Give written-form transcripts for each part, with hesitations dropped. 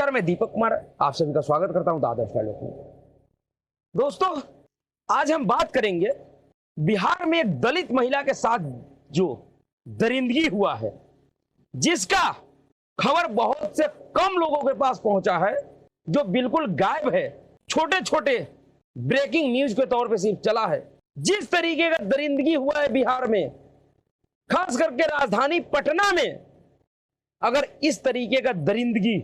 नमस्कार, मैं दीपक कुमार आप सभी का स्वागत करता हूं दादा डायलॉग में। दोस्तों, आज हम बात करेंगे बिहार में एक दलित महिला के साथ जो दरिंदगी हुआ है, जिसका खबर बहुत से कम लोगों के पास पहुंचा है, जो बिल्कुल गायब है, छोटे छोटे ब्रेकिंग न्यूज के तौर पे सिर्फ चला है। जिस तरीके का दरिंदगी हुआ है बिहार में, खास करके राजधानी पटना में, अगर इस तरीके का दरिंदगी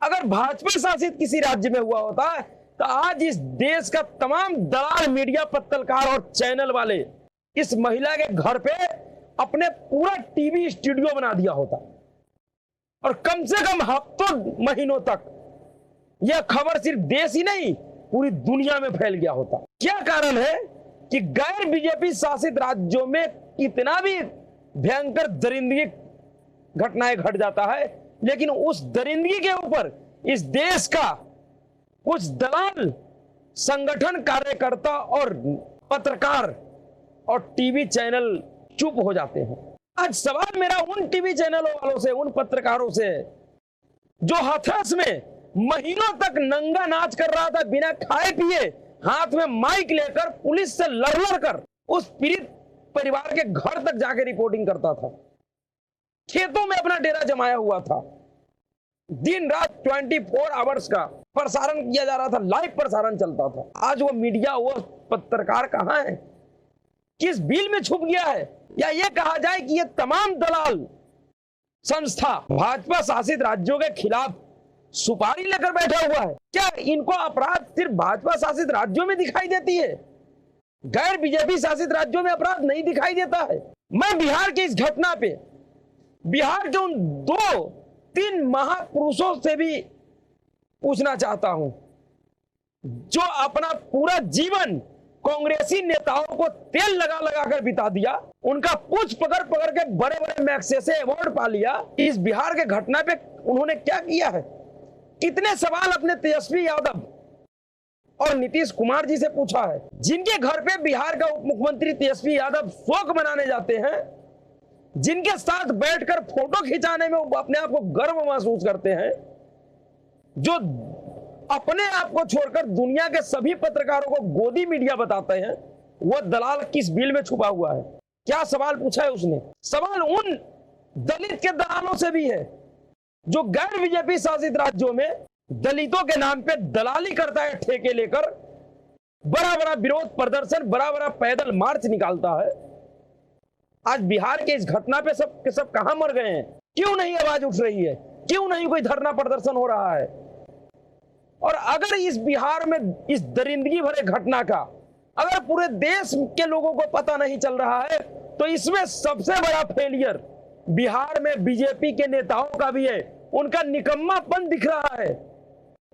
अगर भाजपा शासित किसी राज्य में हुआ होता है तो आज इस देश का तमाम दलाल, मीडिया, पत्रकार और चैनल वाले इस महिला के घर पे अपने पूरा टीवी स्टूडियो बना दिया होता और कम से कम हफ्तों महीनों तक यह खबर सिर्फ देश ही नहीं पूरी दुनिया में फैल गया होता। क्या कारण है कि गैर बीजेपी शासित राज्यों में कितना भी भयंकर दरिंदगी घटनाएं घट जाता है, लेकिन उस दरिंदगी के ऊपर इस देश का कुछ दलाल, संगठन, कार्यकर्ता और पत्रकार और टीवी चैनल चुप हो जाते हैं। आज सवाल मेरा उन टीवी चैनलों वालों से, उन पत्रकारों से जो हाथरस में महीनों तक नंगा नाच कर रहा था, बिना खाए पिए, हाथ में माइक लेकर पुलिस से लड़ कर उस पीड़ित परिवार के घर तक जाकर रिपोर्टिंग करता था, खेतों में अपना डेरा जमाया हुआ था, दिन रात 24 आवर्स का प्रसारण किया जा रहा था, लाइव प्रसारण चलता था। आज वो मीडिया, वो पत्रकार कहां है? किस बिल में छुप गया है? या ये कहा जाए कि ये तमाम दलाल संस्था भाजपा शासित राज्यों के खिलाफ सुपारी लेकर बैठा हुआ है? क्या इनको अपराध सिर्फ भाजपा शासित राज्यों में दिखाई देती है? गैर बीजेपी शासित राज्यों में अपराध नहीं दिखाई देता है? मैं बिहार की इस घटना पे बिहार के उन 2-3 महापुरुषों से भी पूछना चाहता हूं, जो अपना पूरा जीवन कांग्रेसी नेताओं को तेल लगा लगा कर बिता दिया, उनका पूछ पकड़ पकड़ के बड़े बड़े मैग्सेसे अवार्ड पा लिया। इस बिहार के घटना पे उन्होंने क्या किया है? कितने सवाल अपने तेजस्वी यादव और नीतीश कुमार जी से पूछा है, जिनके घर पे बिहार का उप मुख्यमंत्री तेजस्वी यादव शोक मनाने जाते हैं, जिनके साथ बैठकर फोटो खिंचाने में अपने आप को गर्व महसूस करते हैं, जो अपने आप को छोड़कर दुनिया के सभी पत्रकारों को गोदी मीडिया बताते हैं, वो दलाल किस बिल में छुपा हुआ है? क्या सवाल पूछा है उसने? सवाल उन दलित के दलालों से भी है जो गैर बीजेपी शासित राज्यों में दलितों के नाम पे दलाली करता है, ठेके लेकर बड़ा बड़ा विरोध प्रदर्शन, बड़ा बड़ा पैदल मार्च निकालता है। आज बिहार के इस घटना पे सब के सब कहां मर गए हैं? क्यों नहीं आवाज उठ रही है? क्यों नहीं कोई धरना प्रदर्शन हो रहा है? और अगर इस बिहार में इस दरिंदगी भरे घटना का अगर पूरे देश के लोगों को पता नहीं चल रहा है, तो इसमें सबसे बड़ा फेलियर बिहार में बीजेपी के नेताओं का भी है। उनका निकम्मापन दिख रहा है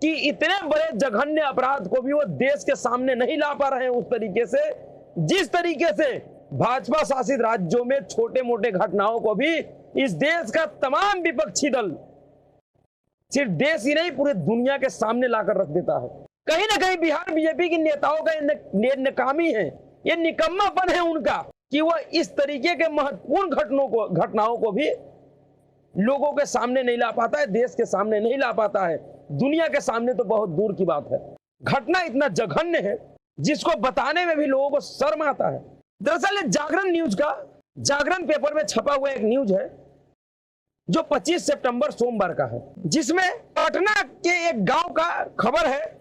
कि इतने बड़े जघन्य अपराध को भी वो देश के सामने नहीं ला पा रहे हैं उस तरीके से, जिस तरीके से भाजपा शासित राज्यों में छोटे मोटे घटनाओं को भी इस देश का तमाम विपक्षी दल सिर्फ देश ही नहीं पूरे दुनिया के सामने लाकर रख देता है। कहीं ना कहीं बिहार बीजेपी के नेताओं का नाकामी है, ये निकम्मापन है उनका कि वह इस तरीके के महत्वपूर्ण घटनाओं को भी लोगों के सामने नहीं ला पाता है, देश के सामने नहीं ला पाता है, दुनिया के सामने तो बहुत दूर की बात है। घटना इतना जघन्य है जिसको बताने में भी लोगों को शर्म आता है। दरअसल जागरण न्यूज का, जागरण पेपर में छपा हुआ एक न्यूज है जो 25 सितंबर सोमवार का है, जिसमें पटना के एक गांव का खबर है,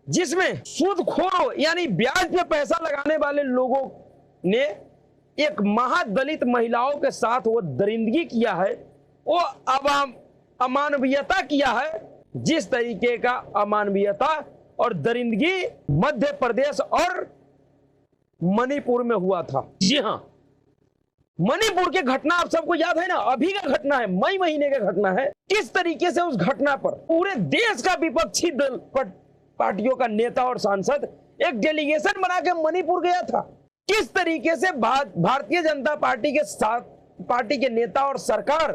जिसमें सूदखोरों यानी ब्याज पे पैसा लगाने वाले लोगों ने एक महादलित महिलाओं के साथ वो दरिंदगी किया है, वो अमानवीयता किया है। जिस तरीके का अमानवीयता और दरिंदगी मध्य प्रदेश और मणिपुर में हुआ था। जी हां, मणिपुर की घटना आप सबको याद है ना, अभी का घटना है, मई महीने का घटना है। किस तरीके से उस घटना पर पूरे देश का विपक्षी दल पार्टियों का नेता और सांसद एक डेलीगेशन बना के मणिपुर गया था। किस तरीके से भारतीय जनता पार्टी के साथ पार्टी के नेता और सरकार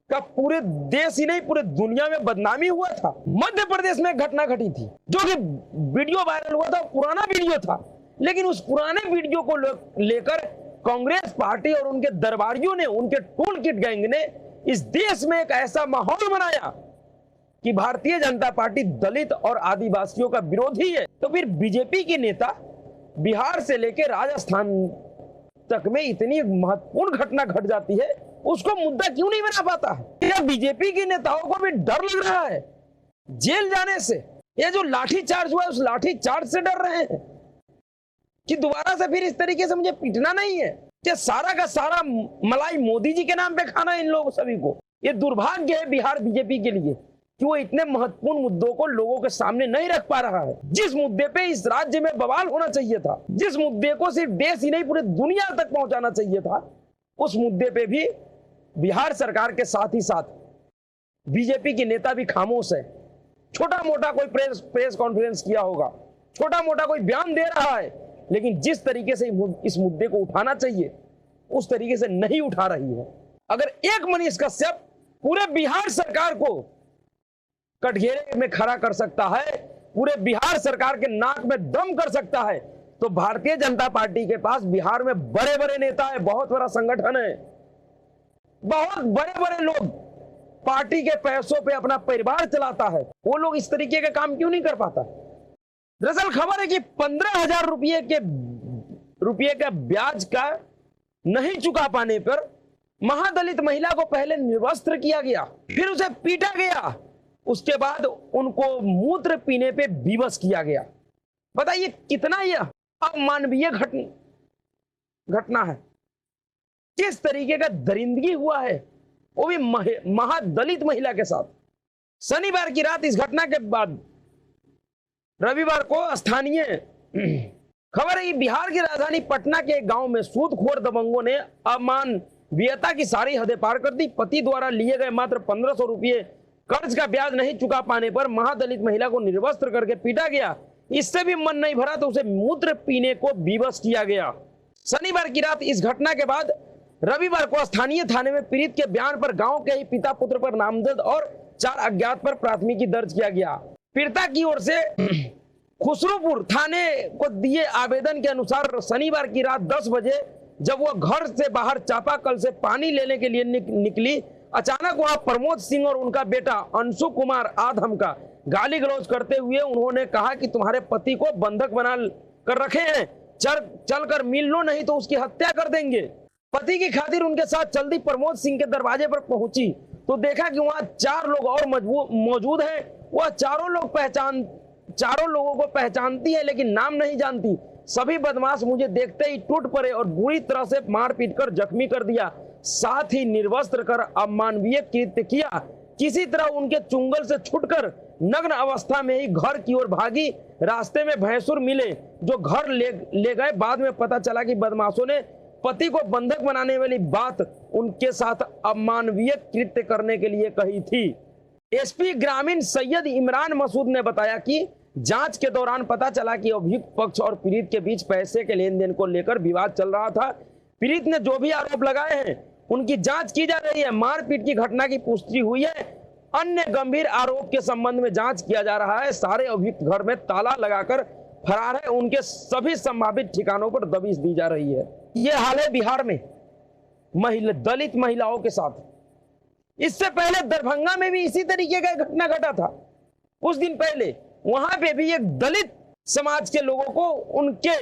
का पूरे देश ही नहीं पूरे दुनिया में बदनामी हुआ था। मध्य प्रदेश में घटना घटी थी जो कि वीडियो वायरल हुआ था, पुराना वीडियो था, लेकिन उस पुराने वीडियो को लेकर कांग्रेस पार्टी और उनके दरबारियों ने, उनके टूल किट गैंग ने इस देश में एक ऐसा माहौल बनाया कि भारतीय जनता पार्टी दलित और आदिवासियों का विरोधी है, तो फिर बीजेपी की नेता बिहार से लेकर राजस्थान तक में इतनी महत्वपूर्ण घटना घट जाती है, उसको मुद्दा क्यों नहीं बना पाता? क्या बीजेपी के नेताओं को भी डर लग रहा है जेल जाने से? ये जो लाठीचार्ज हुआ है, उस लाठीचार्ज से डर रहे हैं कि दोबारा से फिर इस तरीके से मुझे पीटना नहीं है? क्या सारा का सारा मलाई मोदी जी के नाम पे खाना है इन लोगों सभी को? ये दुर्भाग्य है बिहार बीजेपी के लिए कि वो इतने महत्वपूर्ण मुद्दों को लोगों के सामने नहीं रख पा रहा है। जिस मुद्दे पे इस राज्य में बवाल होना चाहिए था, जिस मुद्दे को सिर्फ देश ही नहीं पूरी दुनिया तक पहुंचाना चाहिए था, उस मुद्दे पे भी बिहार सरकार के साथ ही साथ बीजेपी के नेता भी खामोश है। छोटा मोटा कोई प्रेस कॉन्फ्रेंस किया होगा, छोटा मोटा कोई बयान दे रहा है, लेकिन जिस तरीके से इस मुद्दे को उठाना चाहिए उस तरीके से नहीं उठा रही है। अगर एक मनीष कश्यप पूरे बिहार सरकार को कटघरे में खड़ा कर सकता है, पूरे बिहार सरकार के नाक में दम कर सकता है, तो भारतीय जनता पार्टी के पास बिहार में बड़े बड़े नेता है, बहुत बड़ा संगठन है, बहुत बड़े बड़े लोग पार्टी के पैसों पे अपना परिवार चलाता है। वो लोग इस तरीके का काम क्यों नहीं कर पाता? दरअसल खबर है कि 15,000 रुपये का ब्याज का नहीं चुका पाने पर महादलित महिला को पहले निर्वस्त्र किया गया, फिर उसे पीटा गया, उसके बाद उनको मूत्र पीने पे विवश किया गया। बताइए कितना यह अमानवीय घटना है, किस तरीके का दरिंदगी हुआ है, वो भी महादलित महिला के साथ। शनिवार की रात इस घटना के बाद रविवार को स्थानीय खबर है कि बिहार की राजधानी पटना के एक गांव में सूदखोर दबंगों ने अमानवीयता की सारी हदें पार कर दी। पति द्वारा लिए गए मात्र 1500 रुपये कर्ज का ब्याज नहीं चुका पाने पर महादलित महिला को निर्वस्त्र करके पीटा गया। इससे भी मन नहीं भरा तो उसे मूत्र पीने को विवश किया गया। शनिवार की रात इस घटना के बाद रविवार को स्थानीय थाने में पीड़ित के बयान पर गांव के ही पिता पुत्र पर नामजद और 4 अज्ञात पर प्राथमिकी दर्ज किया गया। पीड़िता की ओर से खुसरूपुर थाने को दिए आवेदन के अनुसार शनिवार की रात 10 बजे जब वह घर से बाहर चापाकल से पानी लेने के लिए निकली, अचानक वहां प्रमोद सिंह और उनका बेटा अंशु कुमार आधम का गाली गलौज करते हुए उन्होंने कहा कि तुम्हारे पति को बंधक बना कर रखे हैं, चल कर मिल लो नहीं तो उसकी हत्या कर देंगे। पति की खातिर उनके साथ चलती प्रमोद सिंह के दरवाजे पर पहुंची तो देखा कि वहां 4 लोग और मौजूद हैं। वह चारों लोगों को पहचानती है लेकिन नाम नहीं जानती। सभी बदमाश मुझे देखते ही टूट पड़े और बुरी तरह से मारपीट कर जख्मी कर दिया, साथ ही निर्वस्त्र कर अमानवीय कृत्य किया। किसी तरह उनके चुंगल से छूटकर नग्न अवस्था में ही घर की ओर भागी। रास्ते में भैंसुर मिले जो घर ले गए। बाद में पता चला कि बदमाशों ने पति को बंधक बनाने वाली बात उनके साथ अमानवीय कृत्य करने के लिए कही थी। एसपी ग्रामीण सैयद इमरान मसूद ने बताया कि जांच के दौरान पता चला कि अभियुक्त पक्ष और पीड़ित के बीच पैसे के लेन देन को लेकर विवाद चल रहा था। पीड़ित ने जो भी आरोप लगाए हैं उनकी जांच की जा रही है। मारपीट की घटना की पुष्टि हुई है। अन्य गंभीर आरोप के संबंध में जांच किया जा रहा है। सारे अभियुक्त घर में ताला लगाकर फरार है। उनके सभी संभावित ठिकानों पर दबिश दी जा रही है। यह हाल है बिहार में दलित महिलाओं के साथ। इससे पहले दरभंगा में भी इसी तरीके का घटना घटा था। कुछ दिन पहले वहां पे भी एक दलित समाज के लोगों को उनके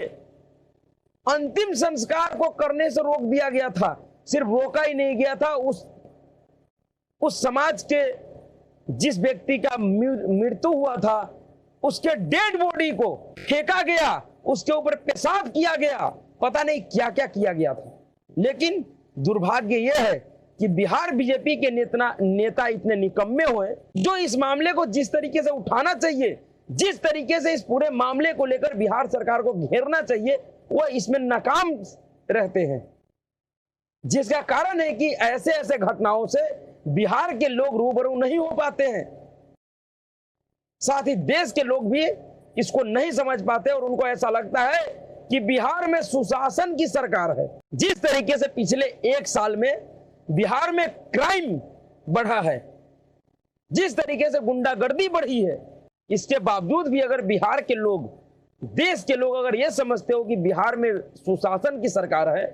अंतिम संस्कार को करने से रोक दिया गया था। सिर्फ रोका ही नहीं गया था, उस समाज के जिस व्यक्ति का मृत्यु हुआ था उसके डेड बॉडी को फेंका गया, उसके ऊपर पेशाब किया गया, पता नहीं क्या क्या किया गया था। लेकिन दुर्भाग्य यह है कि बिहार बीजेपी के नेता इतने निकम्मे हुए जो इस मामले को जिस तरीके से उठाना चाहिए, जिस तरीके से इस पूरे मामले को लेकर बिहार सरकार को घेरना चाहिए, वह इसमें नाकाम रहते हैं। जिसका कारण है कि ऐसे ऐसे घटनाओं से बिहार के लोग रूबरू नहीं हो पाते हैं। साथ ही देश के लोग भी इसको नहीं समझ पाते और उनको ऐसा लगता है कि बिहार में सुशासन की सरकार है। जिस तरीके से पिछले 1 साल में बिहार में क्राइम बढ़ा है, जिस तरीके से गुंडागर्दी बढ़ी है, इसके बावजूद भी अगर बिहार के लोग, देश के लोग अगर यह समझते हो कि बिहार में सुशासन की सरकार है,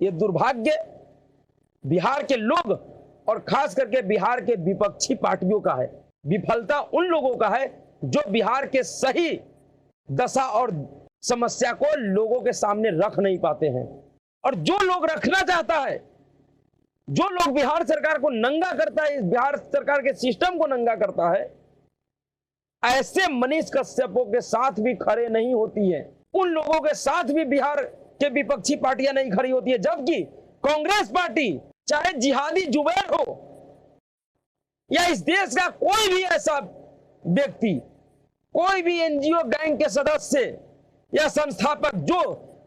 यह दुर्भाग्य बिहार के लोग और खास करके बिहार के विपक्षी पार्टियों का है। विफलता उन लोगों का है जो बिहार के सही दशा और समस्या को लोगों के सामने रख नहीं पाते हैं। और जो लोग रखना चाहता है, जो लोग बिहार सरकार को नंगा करता है, इस बिहार सरकार के सिस्टम को नंगा करता है, ऐसे मनीष कश्यपों के साथ भी खड़े नहीं होती है। उन लोगों के साथ भी बिहार के विपक्षी पार्टियां नहीं खड़ी होती है। जबकि कांग्रेस पार्टी, चाहे जिहादी जुबैर हो या इस देश का कोई भी ऐसा व्यक्ति, कोई भी एनजीओ गैंग के सदस्य या संस्थापक जो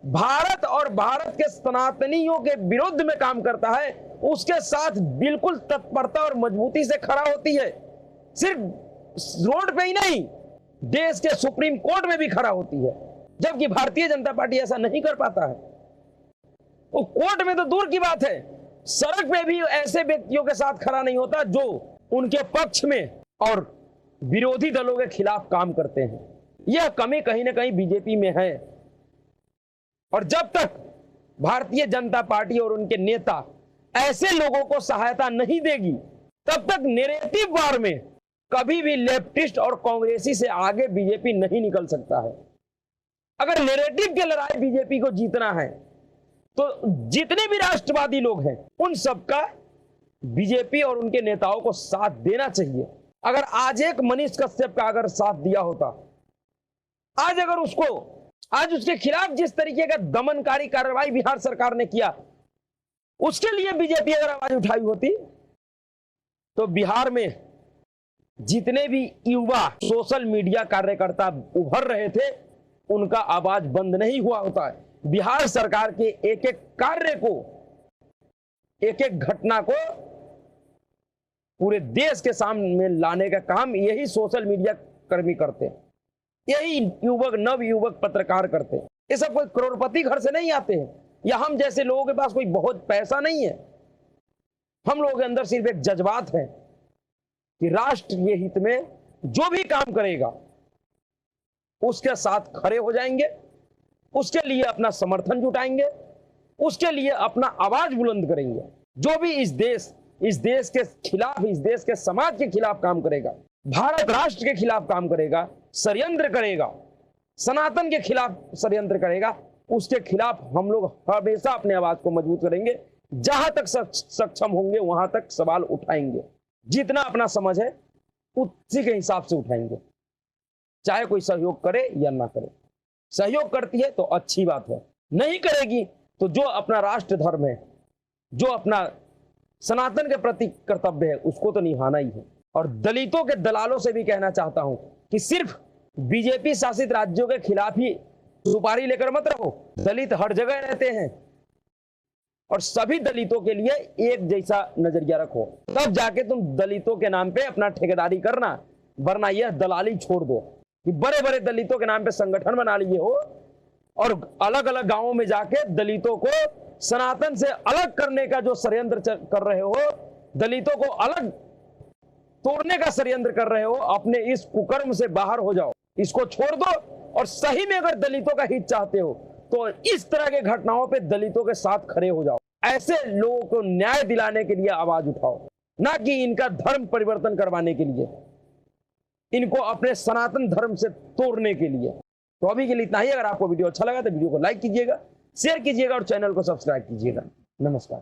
भारत और भारत के सनातनियों के विरुद्ध में काम करता है, उसके साथ बिल्कुल तत्परता और मजबूती से खड़ा होती है। सिर्फ रोड पे ही नहीं, देश के सुप्रीम कोर्ट में भी खड़ा होती है। जबकि भारतीय जनता पार्टी ऐसा नहीं कर पाता है। वो कोर्ट में तो दूर की बात है, सड़क पे भी ऐसे व्यक्तियों के साथ खड़ा नहीं होता जो उनके पक्ष में और विरोधी दलों के खिलाफ काम करते हैं। यह कमी कहीं ना कहीं बीजेपी में है। और जब तक भारतीय जनता पार्टी और उनके नेता ऐसे लोगों को सहायता नहीं देगी, तब तक नैरेटिव वार में कभी भी लेफ्टिस्ट और कांग्रेसी से आगे बीजेपी नहीं निकल सकता है। अगर नैरेटिव की लड़ाई बीजेपी को जीतना है, तो जितने भी राष्ट्रवादी लोग हैं उन सबका बीजेपी और उनके नेताओं को साथ देना चाहिए। अगर आज एक मनीष कश्यप का अगर साथ दिया होता, आज अगर आज उसके खिलाफ जिस तरीके का दमनकारी कार्रवाई बिहार सरकार ने किया, उसके लिए बीजेपी अगर आवाज उठाई होती, तो बिहार में जितने भी युवा सोशल मीडिया कार्यकर्ता उभर रहे थे, उनका आवाज बंद नहीं हुआ होता है। बिहार सरकार के एक एक कार्य को, एक एक घटना को पूरे देश के सामने लाने का काम यही सोशल मीडिया कर्मी करते हैं, यही युवक, नव युवक पत्रकार करते हैं। ये सब कोई करोड़पति घर से नहीं आते हैं, या हम जैसे लोगों के पास कोई बहुत पैसा नहीं है। हम लोगों के अंदर सिर्फ एक जज्बात है कि राष्ट्र के हित में जो भी काम करेगा उसके साथ खड़े हो जाएंगे, उसके लिए अपना समर्थन जुटाएंगे, उसके लिए अपना आवाज बुलंद करेंगे। जो भी इस देश के खिलाफ, इस देश के समाज के खिलाफ काम करेगा, भारत राष्ट्र के खिलाफ काम करेगा, षड्यंत्र करेगा, सनातन के खिलाफ षड्यंत्र करेगा, उसके खिलाफ हम लोग हमेशा अपने आवाज को मजबूत करेंगे। जहां तक सक्षम होंगे वहां तक सवाल उठाएंगे। जितना अपना समझ है उसी के हिसाब से उठाएंगे, चाहे कोई सहयोग करे या ना करे। सहयोग करती है तो अच्छी बात है, नहीं करेगी तो जो अपना राष्ट्र धर्म है, जो अपना सनातन के प्रति कर्तव्य है, उसको तो निभाना ही है। और दलितों के दलालों से भी कहना चाहता हूं कि सिर्फ बीजेपी शासित राज्यों के खिलाफ ही सुपारी लेकर मत रहो। दलित हर जगह रहते हैं और सभी दलितों के लिए एक जैसा नजरिया रखो, तब जाके तुम दलितों के नाम पे अपना ठेकेदारी करना, वरना यह दलाली छोड़ दो कि बड़े बड़े दलितों के नाम पे संगठन बना लिए हो और अलग अलग गांवों में जाके दलितों को सनातन से अलग करने का जो षड्यंत्र कर रहे हो, दलितों को अलग तोड़ने का षड्यंत्र कर रहे हो, अपने इस कुकर्म से बाहर हो जाओ, इसको छोड़ दो। और सही में अगर दलितों का हित चाहते हो तो इस तरह के घटनाओं पे दलितों के साथ खड़े हो जाओ। ऐसे लोगों को न्याय दिलाने के लिए आवाज उठाओ, ना कि इनका धर्म परिवर्तन करवाने के लिए, इनको अपने सनातन धर्म से तोड़ने के लिए। तो अभी के लिए इतना ही। अगर आपको वीडियो अच्छा लगा तो वीडियो को लाइक कीजिएगा, शेयर कीजिएगा और चैनल को सब्सक्राइब कीजिएगा। नमस्कार।